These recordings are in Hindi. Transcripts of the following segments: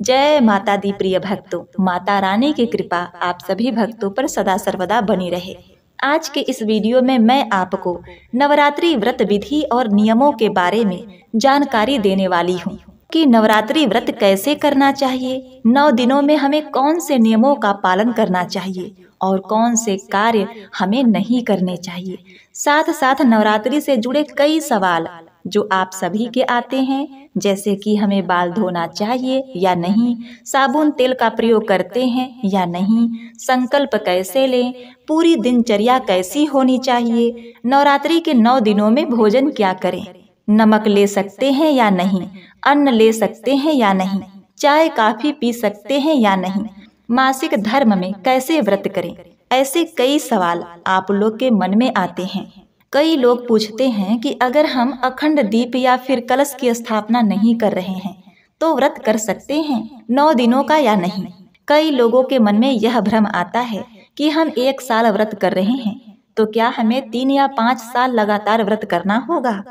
जय माता दी प्रिय भक्तों, माता रानी की कृपा आप सभी भक्तों पर सदा सर्वदा बनी रहे। आज के इस वीडियो में मैं आपको नवरात्रि व्रत विधि और नियमों के बारे में जानकारी देने वाली हूँ कि नवरात्रि व्रत कैसे करना चाहिए, 9 दिनों में हमें कौन से नियमों का पालन करना चाहिए और कौन से कार्य हमें नहीं करने चाहिए। साथ साथ नवरात्रि से जुड़े कई सवाल जो आप सभी के आते हैं, जैसे कि हमें बाल धोना चाहिए या नहीं, साबुन तेल का प्रयोग करते हैं या नहीं, संकल्प कैसे लें, पूरी दिनचर्या कैसी होनी चाहिए, नवरात्रि के 9 दिनों में भोजन क्या करें, नमक ले सकते हैं या नहीं, अन्न ले सकते हैं या नहीं, चाय काफी पी सकते हैं या नहीं, मासिक धर्म में कैसे व्रत करें। ऐसे कई सवाल आप लोग के मन में आते हैं। कई लोग पूछते हैं कि अगर हम अखंड दीप या फिर कलश की स्थापना नहीं कर रहे हैं तो व्रत कर सकते हैं 9 दिनों का या नहीं। कई लोगों के मन में यह भ्रम आता है कि हम 1 साल व्रत कर रहे हैं तो क्या हमें 3 या 5 साल लगातार व्रत करना होगा।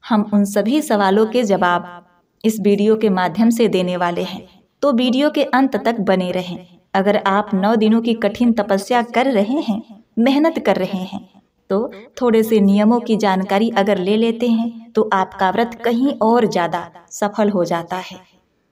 हम उन सभी सवालों के जवाब इस वीडियो के माध्यम से देने वाले हैं, तो वीडियो के अंत तक बने रहें। अगर आप 9 दिनों की कठिन तपस्या कर रहे हैं, मेहनत कर रहे हैं, तो थोड़े से नियमों की जानकारी अगर ले लेते हैं तो आपका व्रत कहीं और ज़्यादा सफल हो जाता है,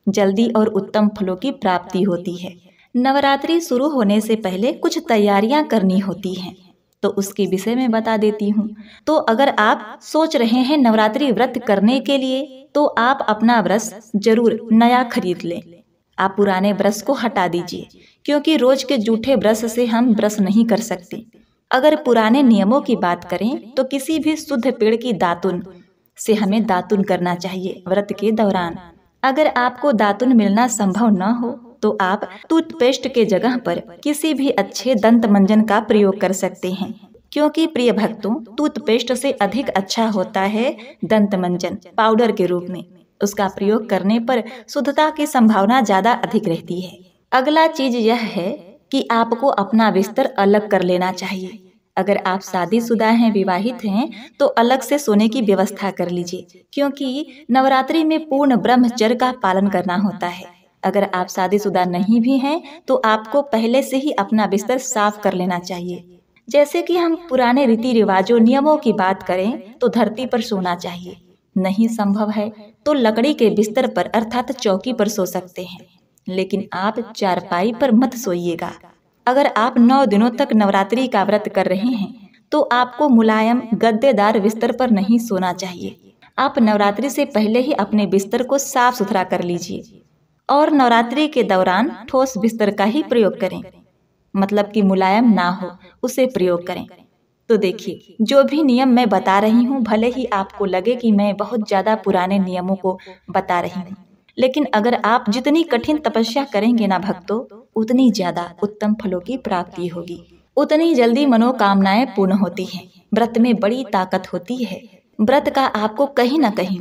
जल्दी और उत्तम फलों की प्राप्ति होती है। नवरात्रि शुरू होने से पहले कुछ तैयारियां करनी होती हैं, तो उसके विषय में बता देती हूँ। तो अगर आप सोच रहे हैं नवरात्रि व्रत करने के लिए तो आप अपना ब्रश जरूर नया खरीद लें। आप पुराने ब्रश को हटा दीजिए, क्योंकि रोज के जूठे ब्रश से हम ब्रश नहीं कर सकते। अगर पुराने नियमों की बात करें तो किसी भी शुद्ध पेड़ की दातुन से हमें दातुन करना चाहिए व्रत के दौरान। अगर आपको दातुन मिलना संभव न हो तो आप टूथपेस्ट के जगह पर किसी भी अच्छे दंत मंजन का प्रयोग कर सकते हैं, क्योंकि प्रिय भक्तों, टूथपेस्ट से अधिक अच्छा होता है दंत मंजन पाउडर के रूप में। उसका प्रयोग करने पर शुद्धता की संभावना ज्यादा अधिक रहती है। अगला चीज यह है कि आपको अपना बिस्तर अलग कर लेना चाहिए। अगर आप शादीशुदा हैं, विवाहित हैं, तो अलग से सोने की व्यवस्था कर लीजिए, क्योंकि नवरात्रि में पूर्ण ब्रह्मचर्य का पालन करना होता है। अगर आप शादीशुदा नहीं भी हैं तो आपको पहले से ही अपना बिस्तर साफ कर लेना चाहिए। जैसे कि हम पुराने रीति रिवाजों नियमों की बात करें तो धरती पर सोना चाहिए, नहीं संभव है तो लकड़ी के बिस्तर पर अर्थात चौकी पर सो सकते हैं, लेकिन आप चारपाई पर मत सोइएगा। अगर आप 9 दिनों तक नवरात्रि का व्रत कर रहे हैं तो आपको मुलायम गद्देदार बिस्तर पर नहीं सोना चाहिए। आप नवरात्रि से पहले ही अपने बिस्तर को साफ सुथरा कर लीजिए और नवरात्रि के दौरान ठोस बिस्तर का ही प्रयोग करें, मतलब कि मुलायम ना हो उसे प्रयोग करें। तो देखिए, जो भी नियम मैं बता रही हूँ, भले ही आपको लगे कि मैं बहुत ज़्यादा पुराने नियमों को बता रही हूँ, लेकिन अगर आप जितनी कठिन तपस्या करेंगे ना भक्तों, उतनी ज्यादा उत्तम फलों की प्राप्ति होगी, उतनी जल्दी मनोकामनाएं पूर्ण होती हैं। व्रत में बड़ी ताकत होती है। व्रत का आपको कहीं ना कहीं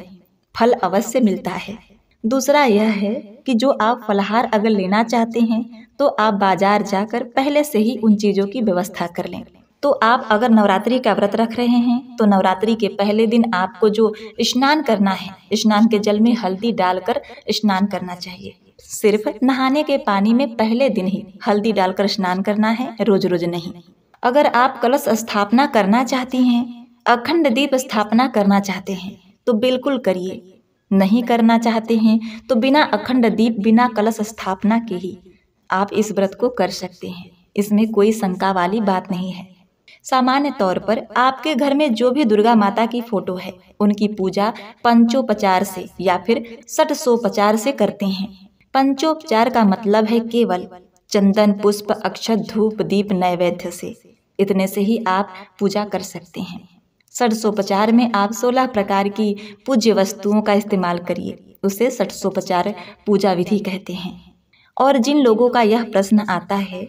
फल अवश्य मिलता है। दूसरा यह है कि जो आप फलाहार अगर लेना चाहते हैं तो आप बाजार जाकर पहले से ही उन चीजों की व्यवस्था कर लें। तो आप अगर नवरात्रि का व्रत रख रहे हैं तो नवरात्रि के पहले दिन आपको जो स्नान करना है, स्नान के जल में हल्दी डालकर स्नान करना चाहिए। सिर्फ नहाने के पानी में पहले दिन ही हल्दी डालकर स्नान करना है, रोज रोज नहीं। अगर आप कलश स्थापना करना चाहती हैं, अखंड दीप स्थापना करना चाहते हैं तो बिल्कुल करिए। नहीं करना चाहते हैं तो बिना अखंड दीप, बिना कलश स्थापना के ही आप इस व्रत को कर सकते हैं। इसमें कोई शंका वाली बात नहीं है। सामान्य तौर पर आपके घर में जो भी दुर्गा माता की फोटो है उनकी पूजा पंचोपचार से या फिर षटसोपचार से करते हैं। पंचोपचार का मतलब है केवल चंदन, पुष्प, अक्षत, धूप, दीप, नैवेद्य से, इतने से ही आप पूजा कर सकते हैं। षटसोपचार में आप 16 प्रकार की पूज्य वस्तुओं का इस्तेमाल करिए, उसे षटसोपचार पूजा विधि कहते हैं। और जिन लोगों का यह प्रश्न आता है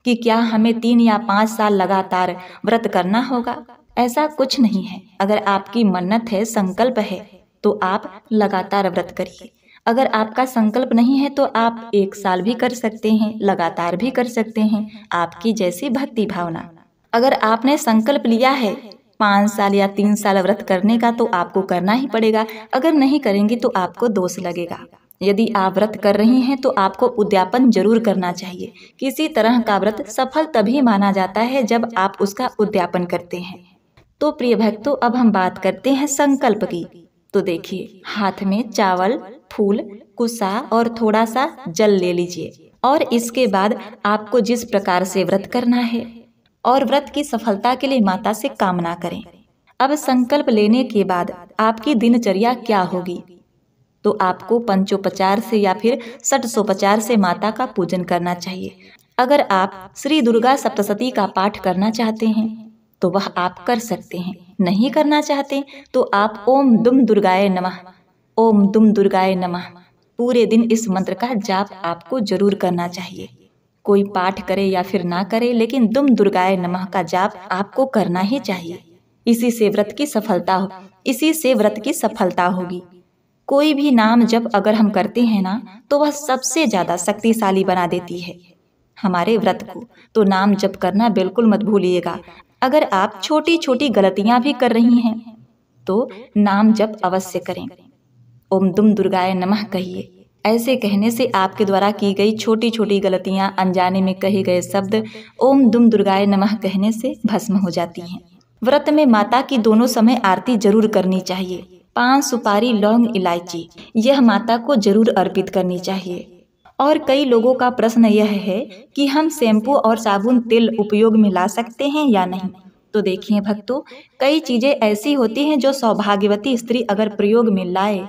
कि क्या हमें 3 या 5 साल लगातार व्रत करना होगा, ऐसा कुछ नहीं है। अगर आपकी मन्नत है, संकल्प है, तो आप लगातार व्रत करिए। अगर आपका संकल्प नहीं है तो आप 1 साल भी कर सकते हैं, लगातार भी कर सकते हैं, आपकी जैसी भक्ति भावना। अगर आपने संकल्प लिया है 5 साल या 3 साल व्रत करने का तो आपको करना ही पड़ेगा। अगर नहीं करेंगे तो आपको दोष लगेगा। यदि आप व्रत कर रही हैं तो आपको उद्यापन जरूर करना चाहिए। किसी तरह का व्रत सफल तभी माना जाता है जब आप उसका उद्यापन करते हैं। तो प्रिय भक्तों, अब हम बात करते हैं संकल्प की। तो देखिए, हाथ में चावल, फूल, कुसा और थोड़ा सा जल ले लीजिए और इसके बाद आपको जिस प्रकार से व्रत करना है और व्रत की सफलता के लिए माता से कामना करें। अब संकल्प लेने के बाद आपकी दिनचर्या क्या होगी? तो आपको पंचोपचार से या फिर षटसोपचार से माता का पूजन करना चाहिए। अगर आप श्री दुर्गा सप्तशती का पाठ करना चाहते हैं तो वह आप कर सकते हैं। नहीं करना चाहते तो आप ओम दुम दुर्गाय नमः, ओम दुम दुर्गाय नमः पूरे दिन इस मंत्र का जाप आपको जरूर करना चाहिए। कोई पाठ करे या फिर ना करे, लेकिन दुम दुर्गाय नमः का जाप आपको करना ही चाहिए। इसी से व्रत की सफलता होगी। कोई भी नाम जब अगर हम करते हैं ना, तो वह सबसे ज्यादा शक्तिशाली बना देती है हमारे व्रत को। तो नाम जप करना बिल्कुल मत भूलिएगा। अगर आप छोटी छोटी गलतियां भी कर रही हैं तो नाम जप अवश्य करें। ओम दुम दुर्गाय नमः कहिए। ऐसे कहने से आपके द्वारा की गई छोटी छोटी गलतियां, अनजाने में कहे गए शब्द ओम दुम दुर्गाय नमः कहने से भस्म हो जाती हैं। व्रत में माता की दोनों समय आरती जरूर करनी चाहिए। 5 सुपारी, लौंग, इलायची यह माता को जरूर अर्पित करनी चाहिए। और कई लोगों का प्रश्न यह है कि हम शैम्पू और साबुन तेल उपयोग में ला सकते हैं या नहीं। तो देखिए भक्तों, कई चीजें ऐसी होती हैं जो सौभाग्यवती स्त्री अगर प्रयोग में लाए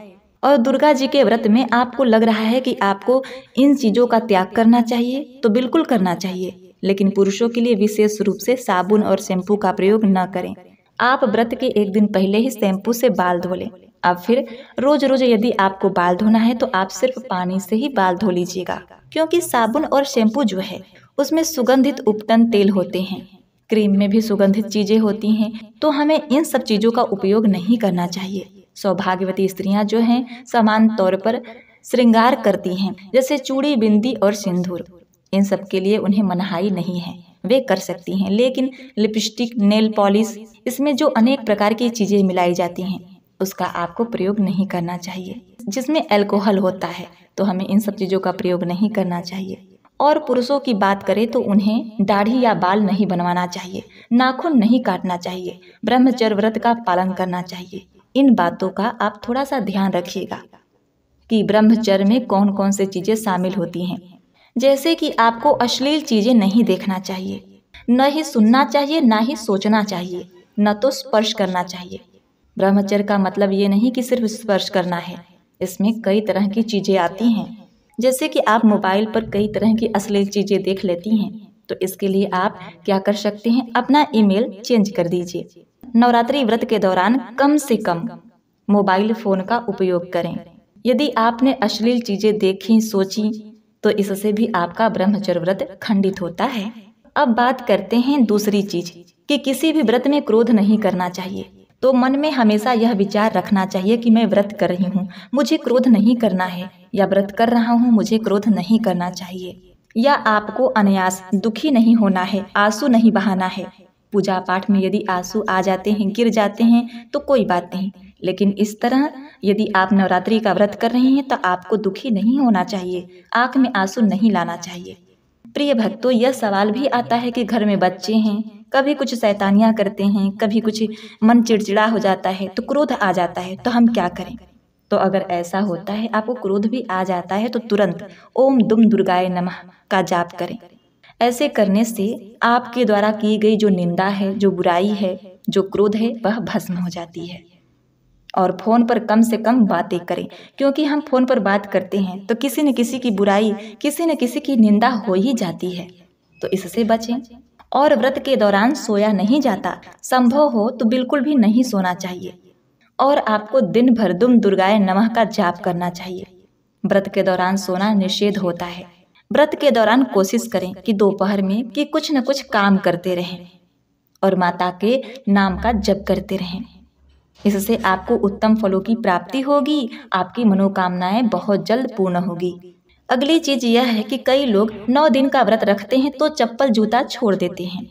और दुर्गा जी के व्रत में आपको लग रहा है कि आपको इन चीजों का त्याग करना चाहिए तो बिल्कुल करना चाहिए। लेकिन पुरुषों के लिए विशेष रूप से साबुन और शैम्पू का प्रयोग न करें। आप व्रत के एक दिन पहले ही शैम्पू से बाल धो लें। अब फिर रोज रोज यदि आपको बाल धोना है तो आप सिर्फ पानी से ही बाल धो लीजिएगा, क्योंकि साबुन और शैम्पू जो है उसमें सुगंधित उपटन तेल होते हैं, क्रीम में भी सुगंधित चीजें होती हैं। तो हमें इन सब चीजों का उपयोग नहीं करना चाहिए। सौभाग्यवती स्त्रियां जो हैं समान तौर पर श्रृंगार करती हैं, जैसे चूड़ी, बिंदी और सिंदूर। इन सब के लिए उन्हें मनाही नहीं है, वे कर सकती हैं। लेकिन लिपस्टिक, नेल पॉलिश, इसमें जो अनेक प्रकार की चीजें मिलाई जाती हैं उसका आपको प्रयोग नहीं करना चाहिए। जिसमें अल्कोहल होता है तो हमें इन सब चीजों का प्रयोग नहीं करना चाहिए। और पुरुषों की बात करें तो उन्हें दाढ़ी या बाल नहीं बनवाना चाहिए, नाखून नहीं काटना चाहिए, ब्रह्मचर्य व्रत का पालन करना चाहिए। इन बातों का आप थोड़ा सा ध्यान रखिएगा कि ब्रह्मचर्य में कौन कौन से चीजें शामिल होती हैं। जैसे कि आपको अश्लील चीजें नहीं देखना चाहिए, न ही सुनना चाहिए, न ही सोचना चाहिए, न तो स्पर्श करना चाहिए। ब्रह्मचर्य का मतलब ये नहीं कि सिर्फ स्पर्श करना है, इसमें कई तरह की चीजें आती हैं। जैसे कि आप मोबाइल पर कई तरह की अश्लील चीजें देख लेती हैं, तो इसके लिए आप क्या कर सकते हैं, अपना ईमेल चेंज कर दीजिए। नवरात्रि व्रत के दौरान कम से कम मोबाइल फोन का उपयोग करें। यदि आपने अश्लील चीजें देखी, सोची, तो इससे भी आपका ब्रह्मचर्य व्रत खंडित होता है। अब बात करते हैं दूसरी चीज कि किसी भी व्रत में क्रोध नहीं करना चाहिए। तो मन में हमेशा यह विचार रखना चाहिए कि मैं व्रत कर रही हूँ, मुझे क्रोध नहीं करना है, या व्रत कर रहा हूँ, मुझे क्रोध नहीं करना चाहिए। या आपको अनायास दुखी नहीं होना है, आंसू नहीं बहाना है। पूजा पाठ में यदि आंसू आ जाते हैं, गिर जाते हैं तो कोई बात नहीं, लेकिन इस तरह यदि आप नवरात्रि का व्रत कर रहे हैं तो आपको दुखी नहीं होना चाहिए, आंख में आंसू नहीं लाना चाहिए। प्रिय भक्तों, यह सवाल भी आता है कि घर में बच्चे हैं, कभी कुछ शैतानियां करते हैं, कभी कुछ मन चिड़चिड़ा हो जाता है, तो क्रोध आ जाता है, तो हम क्या करें। तो अगर ऐसा होता है, आपको क्रोध भी आ जाता है, तो तुरंत ओम दुम दुर्गाय नमः का जाप करें। ऐसे करने से आपके द्वारा की गई जो निंदा है, जो बुराई है, जो क्रोध है, वह भस्म हो जाती है। और फोन पर कम से कम बातें करें, क्योंकि हम फोन पर बात करते हैं तो किसी न किसी की बुराई, किसी न किसी की निंदा हो ही जाती है, तो इससे बचें। और व्रत के दौरान सोया नहीं जाता, संभव हो तो बिल्कुल भी नहीं सोना चाहिए। और आपको दिन भर दुम दुर्गाय नमः का जाप करना चाहिए। व्रत के दौरान सोना निषेध होता है। व्रत के दौरान कोशिश करें कि दोपहर में कि कुछ न कुछ काम करते रहें और माता के नाम का जप करते रहें। इससे आपको उत्तम फलों की प्राप्ति होगी, आपकी मनोकामनाएं बहुत जल्द पूर्ण होगी। अगली चीज यह है कि कई लोग 9 दिन का व्रत रखते हैं तो चप्पल जूता छोड़ देते हैं।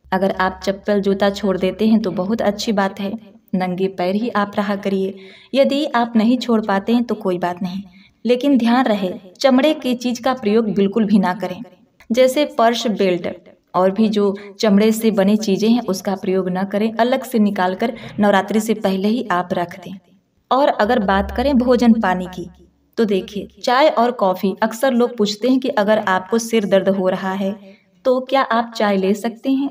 अगर आप चप्पल जूता छोड़ देते हैं तो बहुत अच्छी बात है, नंगे पैर ही आप रहा करिए। यदि आप नहीं छोड़ पाते हैं तो कोई बात नहीं, लेकिन ध्यान रहे चमड़े की चीज का प्रयोग बिल्कुल भी ना करें, जैसे पर्स, बेल्ट और भी जो चमड़े से बनी चीजें हैं उसका प्रयोग न करें। अलग से निकाल कर नवरात्रि से पहले ही आप रख दें। और अगर बात करें भोजन पानी की, तो देखिए चाय और कॉफी, अक्सर लोग पूछते हैं कि अगर आपको सिर दर्द हो रहा है तो क्या आप चाय ले सकते हैं।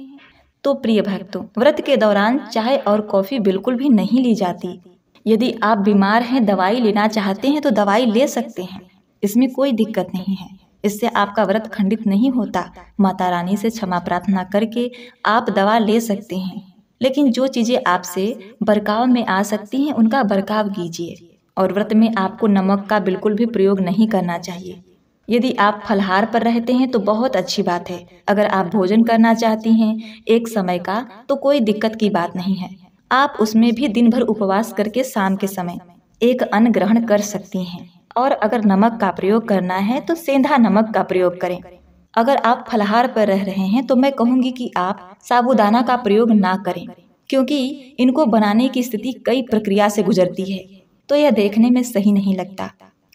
तो प्रिय भक्तों, व्रत के दौरान चाय और कॉफी बिल्कुल भी नहीं ली जाती। यदि आप बीमार हैं, दवाई लेना चाहते हैं तो दवाई ले सकते हैं, इसमें कोई दिक्कत नहीं है। इससे आपका व्रत खंडित नहीं होता। माता रानी से क्षमा प्रार्थना करके आप दवा ले सकते हैं, लेकिन जो चीजें आपसे बर्ताव में आ सकती हैं उनका बर्ताव कीजिए। और व्रत में आपको नमक का बिल्कुल भी प्रयोग नहीं करना चाहिए। यदि आप फलाहार पर रहते हैं तो बहुत अच्छी बात है। अगर आप भोजन करना चाहती हैं एक समय का तो कोई दिक्कत की बात नहीं है। आप उसमें भी दिन भर उपवास करके शाम के समय एक अन्न ग्रहण कर सकती हैं। और अगर नमक का प्रयोग करना है तो सेंधा नमक का प्रयोग करें। अगर आप फलाहार पर रह रहे हैं तो मैं कहूँगी कि आप साबूदाना का प्रयोग ना करें, क्योंकि इनको बनाने की स्थिति कई प्रक्रिया से गुजरती है, तो यह देखने में सही नहीं लगता।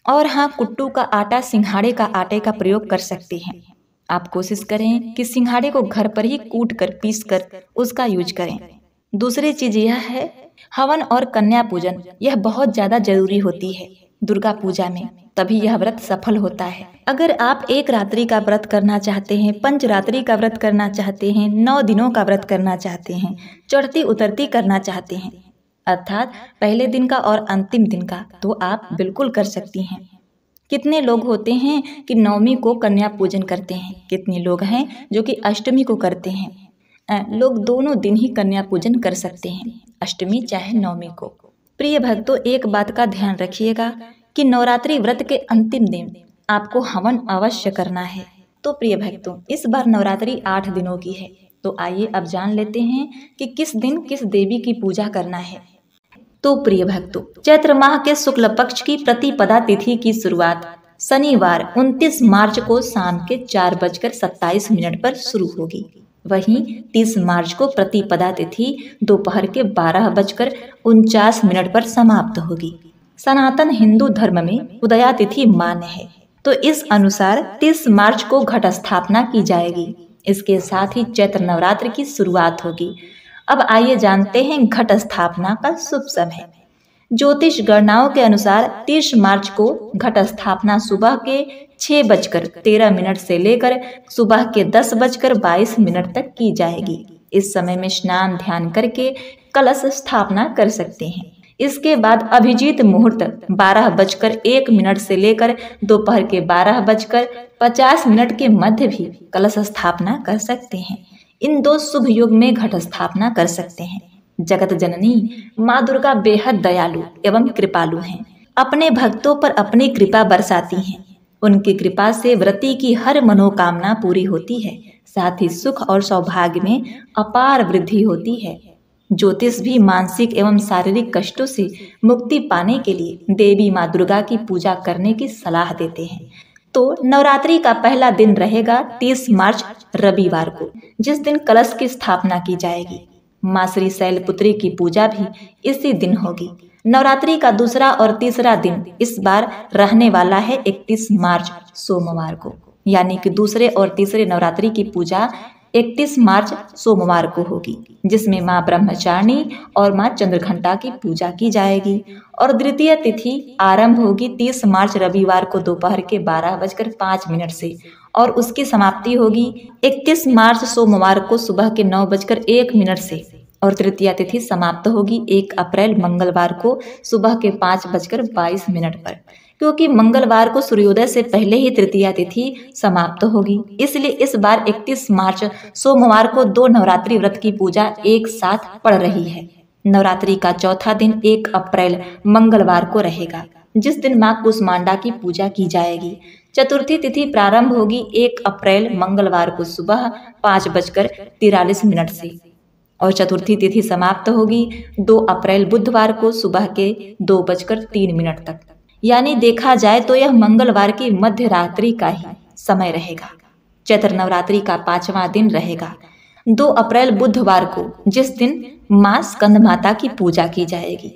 और हाँ, कुट्टू का आटा, सिंघाड़े का आटे का प्रयोग कर सकते हैं। आप कोशिश करें कि सिंघाड़े को घर पर ही कूट कर, पीस कर उसका यूज करें। दूसरी चीज यह है हवन और कन्या पूजन। यह बहुत ज्यादा जरूरी होती है दुर्गा पूजा में, तभी यह व्रत सफल होता है। अगर आप एक रात्रि का व्रत करना चाहते हैं, पंचरात्रि का व्रत करना चाहते हैं, 9 दिनों का व्रत करना चाहते हैं, चढ़ती उतरती करना चाहते हैं, अर्थात पहले दिन का और अंतिम दिन का, तो आप बिल्कुल कर सकती हैं। कितने लोग होते हैं कि नवमी को कन्या पूजन करते हैं, कितने लोग हैं जो कि अष्टमी को करते हैं। लोग दोनों दिन ही कन्या पूजन कर सकते हैं, अष्टमी चाहे नवमी को। प्रिय भक्तों, एक बात का ध्यान रखिएगा कि नवरात्रि व्रत के अंतिम दिन आपको हवन अवश्य करना है। तो प्रिय भक्तों, इस बार नवरात्रि 8 दिनों की है, तो आइए अब जान लेते हैं कि किस दिन किस देवी की पूजा करना है। तो प्रिय भक्तों, चैत्र माह के शुक्ल पक्ष की प्रतिपदा तिथि की शुरुआत शनिवार 29 मार्च को शाम के 4:27 पर शुरू होगी। वहीं 30 मार्च को प्रतिपदा तिथि दोपहर के 12:49 पर समाप्त होगी। सनातन हिंदू धर्म में उदया तिथि मान्य है, तो इस अनुसार 30 मार्च को घट स्थापना की जाएगी। इसके साथ ही चैत्र नवरात्र की शुरुआत होगी। अब आइए जानते हैं घट स्थापना का शुभ समय। ज्योतिष गणनाओं के अनुसार 30 मार्च को घट स्थापना सुबह के 6:13 से लेकर सुबह के 10:22 तक की जाएगी। इस समय में स्नान ध्यान करके कलश स्थापना कर सकते हैं। इसके बाद अभिजीत मुहूर्त 12:01 से लेकर दोपहर के 12:50 के मध्य भी कलश स्थापना कर सकते हैं। इन 2 शुभ युग में घट स्थापना कर सकते हैं। जगत जननी माँ दुर्गा बेहद दयालु एवं कृपालु हैं। अपने भक्तों पर अपनी कृपा बरसाती हैं। उनकी कृपा से व्रती की हर मनोकामना पूरी होती है, साथ ही सुख और सौभाग्य में अपार वृद्धि होती है। ज्योतिष भी मानसिक एवं शारीरिक कष्टों से मुक्ति पाने के लिए देवी माँ दुर्गा की पूजा करने की सलाह देते हैं। तो नवरात्रि का पहला दिन रहेगा 30 मार्च रविवार को, जिस दिन कलश की स्थापना की जाएगी। माँ श्री शैलपुत्री की पूजा भी इसी दिन होगी। नवरात्रि का दूसरा और तीसरा दिन इस बार रहने वाला है 31 मार्च सोमवार को, यानी कि दूसरे और तीसरे नवरात्रि की पूजा 31 मार्च सोमवार को होगी, जिसमें माँ ब्रह्मचारिणी और माँ चंद्रघंटा की पूजा की जाएगी। और द्वितीय तिथि आरंभ होगी 30 मार्च रविवार को दोपहर के 12:05 से, और उसकी समाप्ति होगी 31 मार्च सोमवार को सुबह के 9:01 से। और तृतीया तिथि समाप्त होगी 1 अप्रैल मंगलवार को सुबह के 5:22 पर। क्योंकि मंगलवार को सूर्योदय से पहले ही तृतीया तिथि समाप्त होगी, इसलिए इस बार 31 मार्च सोमवार को 2 नवरात्रि व्रत की पूजा एक साथ पड़ रही है। नवरात्रि का चौथा दिन 1 अप्रैल मंगलवार को रहेगा, जिस दिन माँ कुष्मांडा की पूजा की जाएगी। चतुर्थी तिथि प्रारंभ होगी 1 अप्रैल मंगलवार को सुबह 5:43 से, और चतुर्थी तिथि समाप्त होगी 2 अप्रैल बुधवार को सुबह के 2:03 तक। यानी देखा जाए तो यह मंगलवार की मध्य रात्रि का ही समय रहेगा। चैत्र नवरात्रि का 5वां दिन रहेगा 2 अप्रैल बुधवार को, जिस दिन माँ स्कंद माता की पूजा की जाएगी।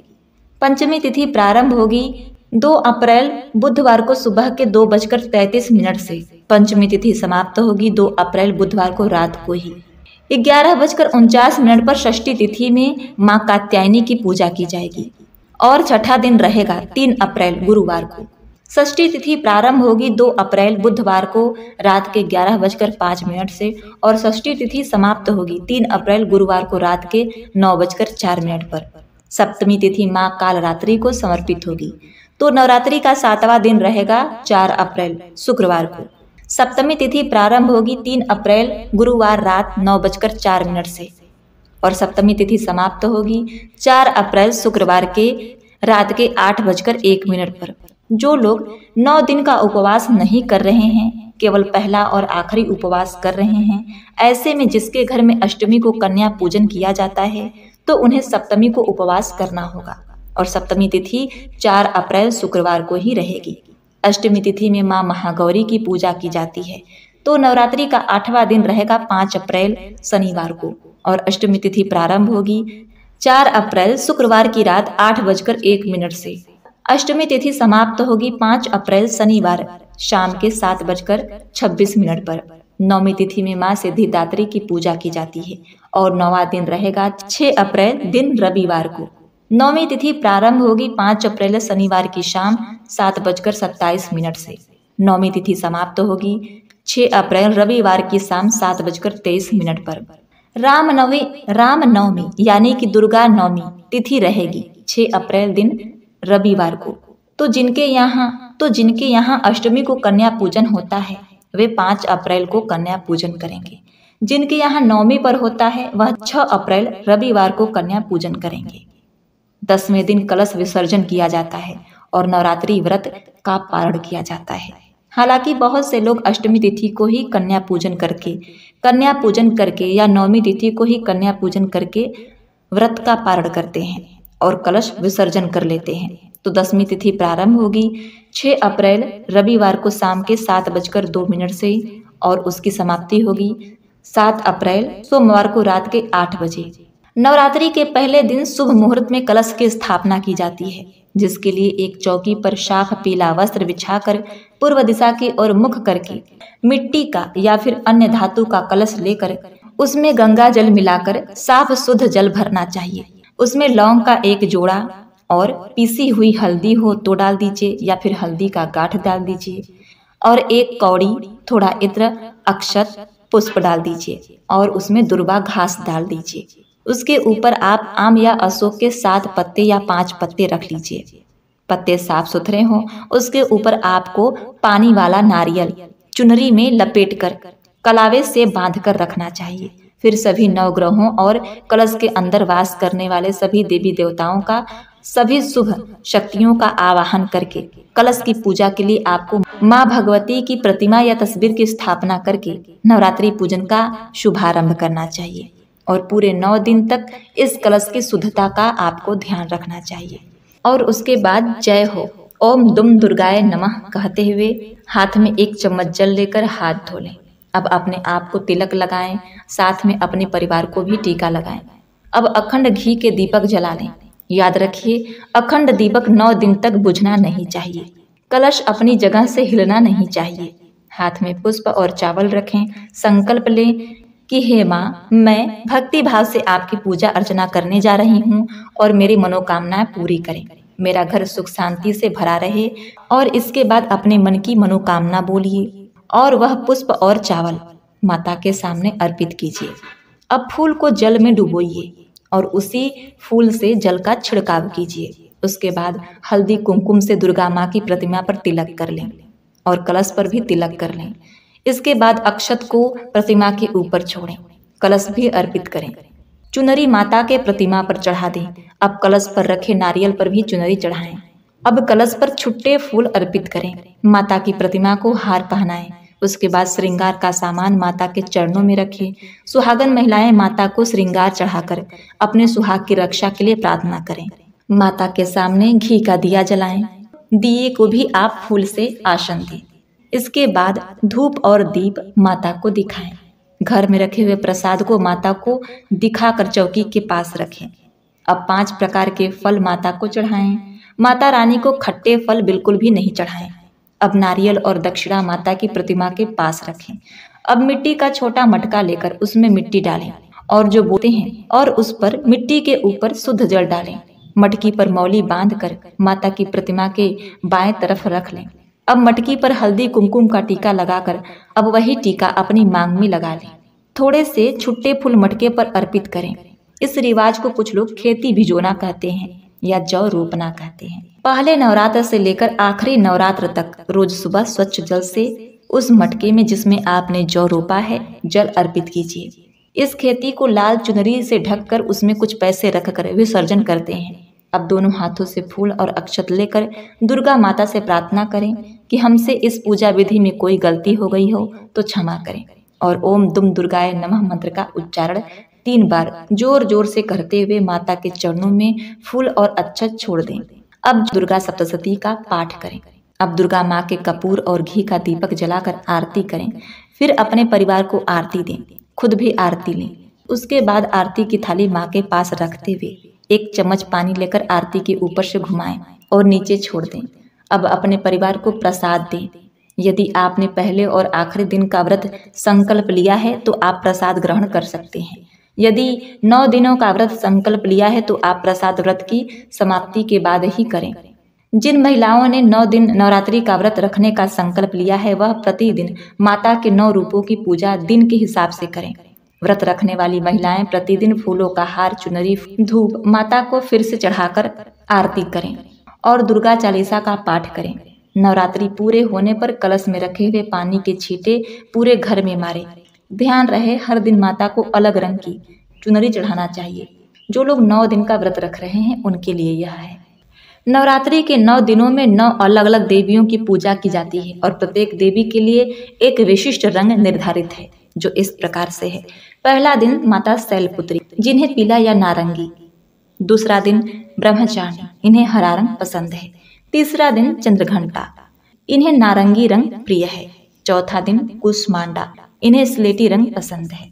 पंचमी तिथि प्रारंभ होगी 2 अप्रैल बुधवार को सुबह के 2:33 से पंचमी तिथि समाप्त होगी। 2 अप्रैल बुधवार को रात को ही 11:49 पर षष्ठी तिथि में मां कात्यायनी की पूजा की जाएगी। और छठा दिन रहेगा 3 अप्रैल गुरुवार को। षष्ठी तिथि प्रारंभ होगी 2 अप्रैल बुधवार को रात के 11:05 से और षष्ठी तिथि समाप्त होगी 3 अप्रैल गुरुवार को रात के 9:04 पर। सप्तमी तिथि मां कालरात्रि को समर्पित होगी। तो नवरात्रि का 7वां दिन रहेगा 4 अप्रैल शुक्रवार को। सप्तमी तिथि प्रारंभ होगी 3 अप्रैल गुरुवार रात 9:04 से और सप्तमी तिथि समाप्त होगी 4 अप्रैल शुक्रवार के रात के 8:01 पर। जो लोग 9 दिन का उपवास नहीं कर रहे हैं, केवल पहला और आखिरी उपवास कर रहे हैं, ऐसे में जिसके घर में अष्टमी को कन्या पूजन किया जाता है तो उन्हें सप्तमी को उपवास करना होगा और सप्तमी तिथि 4 अप्रैल शुक्रवार को ही रहेगी। अष्टमी तिथि में मां महागौरी की पूजा की जाती है। तो नवरात्रि का 8वां दिन रहेगा 5 अप्रैल शनिवार को और अष्टमी तिथि प्रारंभ होगी 4 अप्रैल शुक्रवार की रात 8:01 से। अष्टमी तिथि समाप्त होगी 5 अप्रैल शनिवार शाम के 7:26 पर। नवमी तिथि में मां सिद्धिदात्री की पूजा की जाती है और 9वां दिन रहेगा 6 अप्रैल दिन रविवार को। नवमी तिथि प्रारंभ होगी 5 अप्रैल शनिवार की शाम 7:27 से। नवमी तिथि समाप्त होगी 6 अप्रैल रविवार की शाम 7:23 पर। रामनवमी यानी कि दुर्गा नवमी तिथि रहेगी 6 अप्रैल दिन रविवार को। तो जिनके यहाँ अष्टमी को कन्या पूजन होता है वे 5 अप्रैल को कन्या पूजन करेंगे। जिनके यहाँ नवमी पर होता है वह 6 अप्रैल रविवार को कन्या पूजन करेंगे। 10वें दिन कलश विसर्जन किया जाता है और नवरात्रि व्रत का पारण किया जाता है। हालांकि बहुत से लोग अष्टमी तिथि को ही कन्या पूजन करके या नवमी तिथि को ही कन्या पूजन करके व्रत का पारण करते हैं और कलश विसर्जन कर लेते हैं। तो 10वीं तिथि प्रारंभ होगी 6 अप्रैल रविवार को शाम के 7:02 से और उसकी समाप्ति होगी 7 अप्रैल सोमवार को रात के 8 बजे। नवरात्रि के पहले दिन शुभ मुहूर्त में कलश की स्थापना की जाती है, जिसके लिए एक चौकी पर साफ पीला वस्त्र बिछाकर पूर्व दिशा की ओर मुख करके मिट्टी का या फिर अन्य धातु का कलश लेकर उसमें गंगा जल मिलाकर साफ शुद्ध जल भरना चाहिए। उसमें लौंग का 1 जोड़ा और पीसी हुई हल्दी हो तो डाल दीजिए या फिर हल्दी का गांठ डाल दीजिए और 1 कौड़ी, थोड़ा इत्र, अक्षत, पुष्प डाल दीजिए और उसमें दुर्वा घास डाल दीजिए। उसके ऊपर आप आम या अशोक के 7 पत्ते या 5 पत्ते रख लीजिए। पत्ते साफ सुथरे हों। उसके ऊपर आपको पानी वाला नारियल चुनरी में लपेटकर कलावे से बांधकर रखना चाहिए। फिर सभी नवग्रहों और कलश के अंदर वास करने वाले सभी देवी देवताओं का, सभी शुभ शक्तियों का आवाहन करके कलश की पूजा के लिए आपको माँ भगवती की प्रतिमा या तस्वीर की स्थापना करके नवरात्रि पूजन का शुभारंभ करना चाहिए और पूरे 9 दिन तक इस कलश की शुद्धता का आपको ध्यान रखना चाहिए। और उसके बाद जय हो, ओम दुम दुर्गाय नमः कहते हुए हाथ में 1 चम्मच जल लेकर हाथ धो लें। अब अपने आप को तिलक लगाएं, साथ में अपने परिवार को भी टीका लगाएं। अब अखंड घी के दीपक जला लें। याद रखिए, अखंड दीपक 9 दिन तक बुझना नहीं चाहिए। कलश अपनी जगह से हिलना नहीं चाहिए। हाथ में पुष्प और चावल रखें। संकल्प लें कि हे माँ, मैं भक्ति भाव से आपकी पूजा अर्चना करने जा रही हूँ और मेरी मनोकामनाएं पूरी करें। मेरा घर सुख शांति से भरा रहे। और इसके बाद अपने मन की मनोकामना बोलिए और वह पुष्प और चावल माता के सामने अर्पित कीजिए। अब फूल को जल में डुबोइए और उसी फूल से जल का छिड़काव कीजिए। उसके बाद हल्दी कुमकुम से दुर्गा माँ की प्रतिमा पर तिलक कर लें और कलश पर भी तिलक कर लें। इसके बाद अक्षत को प्रतिमा के ऊपर छोड़ें, कलश भी अर्पित करें। चुनरी माता के प्रतिमा पर चढ़ा दें। अब कलश पर रखे नारियल पर भी चुनरी चढ़ाएं। अब कलश पर छुट्टे फूल अर्पित करें। माता की प्रतिमा को हार पहनाएं। उसके बाद श्रृंगार का सामान माता के चरणों में रखें। सुहागन महिलाएं माता को श्रृंगार चढ़ाकर अपने सुहाग की रक्षा के लिए प्रार्थना करें। माता के सामने घी का दिया जलाएं। दिए को भी आप फूल से आसन दें। इसके बाद धूप और दीप माता को दिखाएं। घर में रखे हुए प्रसाद को माता को दिखाकर चौकी के पास रखें। अब 5 प्रकार के फल माता को चढ़ाएं। माता रानी को खट्टे फल बिल्कुल भी नहीं चढ़ाएं। अब नारियल और दक्षिणा माता की प्रतिमा के पास रखें। अब मिट्टी का छोटा मटका लेकर उसमें मिट्टी डालें और जो बोते हैं और उस पर मिट्टी के ऊपर शुद्ध जल डालें। मटकी पर मौली बांधकर माता की प्रतिमा के बाएं तरफ रख लें। अब मटकी पर हल्दी कुमकुम का टीका लगाकर अब वही टीका अपनी मांग में लगा लें। थोड़े से छुट्टे फूल मटके पर अर्पित करें। इस रिवाज को कुछ लोग खेती भिजोना कहते हैं या जौ रोपना कहते हैं। पहले नवरात्र से लेकर आखिरी नवरात्र तक रोज सुबह स्वच्छ जल से उस मटके में जिसमें आपने जौ रोपा है जल अर्पित कीजिए। इस खेती को लाल चुनरी से ढककर उसमें कुछ पैसे रखकर विसर्जन करते हैं। अब दोनों हाथों से फूल और अक्षत लेकर दुर्गा माता से प्रार्थना करें कि हमसे इस पूजा विधि में कोई गलती हो गई हो तो क्षमा करें और ओम दुम दुर्गाय नमः मंत्र का उच्चारण 3 बार जोर जोर से करते हुए माता के चरणों में फूल और अक्षत छोड़ दें। अब दुर्गा सप्तशती का पाठ करें। अब दुर्गा माँ के कपूर और घी का दीपक जलाकर आरती करें। फिर अपने परिवार को आरती दें, खुद भी आरती लें। उसके बाद आरती की थाली माँ के पास रखते हुए 1 चम्मच पानी लेकर आरती के ऊपर से घुमाएं और नीचे छोड़ दें। अब अपने परिवार को प्रसाद दें। यदि आपने पहले और आखिरी दिन का व्रत संकल्प लिया है तो आप प्रसाद ग्रहण कर सकते हैं। यदि 9 दिनों का व्रत संकल्प लिया है तो आप प्रसाद व्रत की समाप्ति के बाद ही करें। जिन महिलाओं ने 9 दिन नवरात्रि का व्रत रखने का संकल्प लिया है वह प्रतिदिन माता के 9 रूपों की पूजा दिन के हिसाब से करें। व्रत रखने वाली महिलाएं प्रतिदिन फूलों का हार, चुनरी, धूप माता को फिर से चढ़ाकर आरती करें और दुर्गा चालीसा का पाठ करें। नवरात्रि पूरे होने पर कलश में रखे हुए पानी के छींटे पूरे घर में मारें। ध्यान रहे हर दिन माता को अलग रंग की चुनरी चढ़ाना चाहिए। जो लोग 9 दिन का व्रत रख रहे हैं उनके लिए यह है। नवरात्रि के 9 दिनों में 9 अलग अलग देवियों की पूजा की जाती है और प्रत्येक देवी के लिए एक विशिष्ट रंग निर्धारित है जो इस प्रकार से है। पहला दिन माता शैलपुत्री जिन्हें पीला या नारंगी। दूसरा दिन ब्रह्मचारिणी, इन्हें हरा रंग पसंद है। तीसरा दिन चंद्रघंटा, इन्हें नारंगी रंग प्रिय है। चौथा दिन कुष्मांडा, इन्हें स्लेटी रंग पसंद है।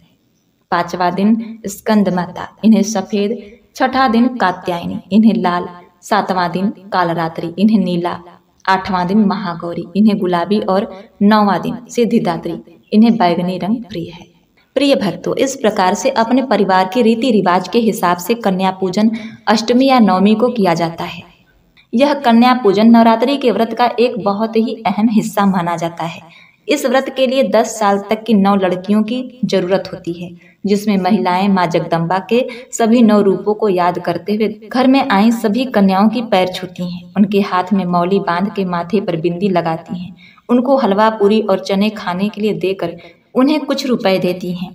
5वां दिन स्कंद माता, इन्हें सफेद। 6ठा दिन कात्यायनी, इन्हें लाल। 7वां दिन कालरात्रि, इन्हें नीला। 8वां दिन महागौरी, इन्हें गुलाबी और 9वां दिन सिद्धिदात्री, इन्हें बैगनी रंग प्रिय है। प्रिय भक्तों, इस प्रकार से अपने परिवार के रीति रिवाज के हिसाब से कन्या पूजन अष्टमी या नवमी को किया जाता है। यह कन्या पूजन नवरात्रि के व्रत का एक बहुत ही अहम हिस्सा माना जाता है। इस व्रत के लिए 10 साल तक की 9 लड़कियों की जरूरत होती है, जिसमें महिलाएं माँ जगदम्बा के सभी 9 रूपों को याद करते हुए घर में आई सभी कन्याओं की पैर छूती हैं। उनके हाथ में मौली बांध के माथे पर बिंदी लगाती हैं। उनको हलवा पूरी और चने खाने के लिए देकर उन्हें कुछ रुपए देती हैं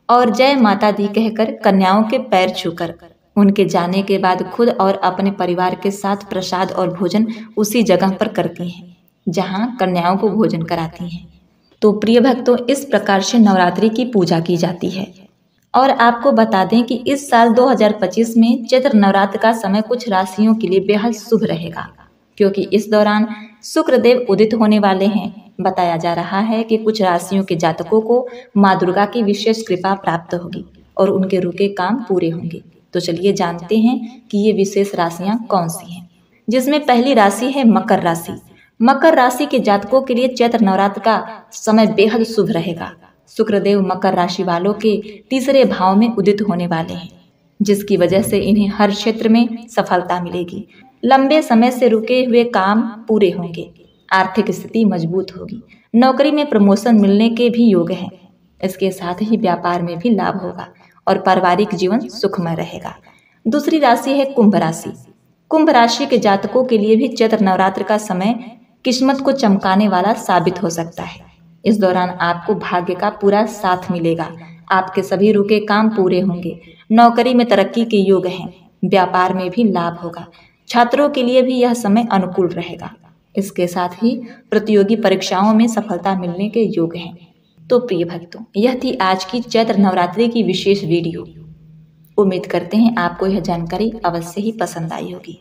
और जय माता दी कहकर कन्याओं के पैर छूकर उनके जाने के बाद खुद और अपने परिवार के साथ प्रसाद और भोजन उसी जगह पर करती हैं जहां कन्याओं को भोजन कराती हैं। तो प्रिय भक्तों, इस प्रकार से नवरात्रि की पूजा की जाती है। और आपको बता दें कि इस साल 2025 में चैत्र नवरात्र का समय कुछ राशियों के लिए बेहद शुभ रहेगा, क्योंकि इस दौरान शुक्रदेव उदित होने वाले हैं। बताया जा रहा है कि कुछ राशियों के जातकों को माँ दुर्गा की विशेष कृपा प्राप्त होगी और उनके रुके काम पूरे होंगे। तो चलिए जानते हैं कि ये विशेष राशियां कौन सी हैं। जिसमें पहली राशि है मकर राशि। मकर राशि के जातकों के लिए चैत्र नवरात्र का समय बेहद शुभ रहेगा। शुक्रदेव मकर राशि वालों के 3रे भाव में उदित होने वाले हैं, जिसकी वजह से इन्हें हर क्षेत्र में सफलता मिलेगी। लंबे समय से रुके हुए काम पूरे होंगे। आर्थिक स्थिति मजबूत होगी। नौकरी में प्रमोशन मिलने के भी योग हैं। इसके साथ ही व्यापार में भी लाभ होगा और पारिवारिक जीवन सुखमय रहेगा। दूसरी राशि है कुंभ राशि। कुंभ राशि के जातकों के लिए भी चैत्र नवरात्र का समय किस्मत को चमकाने वाला साबित हो सकता है। इस दौरान आपको भाग्य का पूरा साथ मिलेगा। आपके सभी रुके काम पूरे होंगे। नौकरी में तरक्की के योग हैं। व्यापार में भी लाभ होगा। छात्रों के लिए भी यह समय अनुकूल रहेगा। इसके साथ ही प्रतियोगी परीक्षाओं में सफलता मिलने के योग हैं। तो प्रिय भक्तों, यह थी आज की चैत्र नवरात्रि की विशेष वीडियो। उम्मीद करते हैं आपको यह जानकारी अवश्य ही पसंद आई होगी।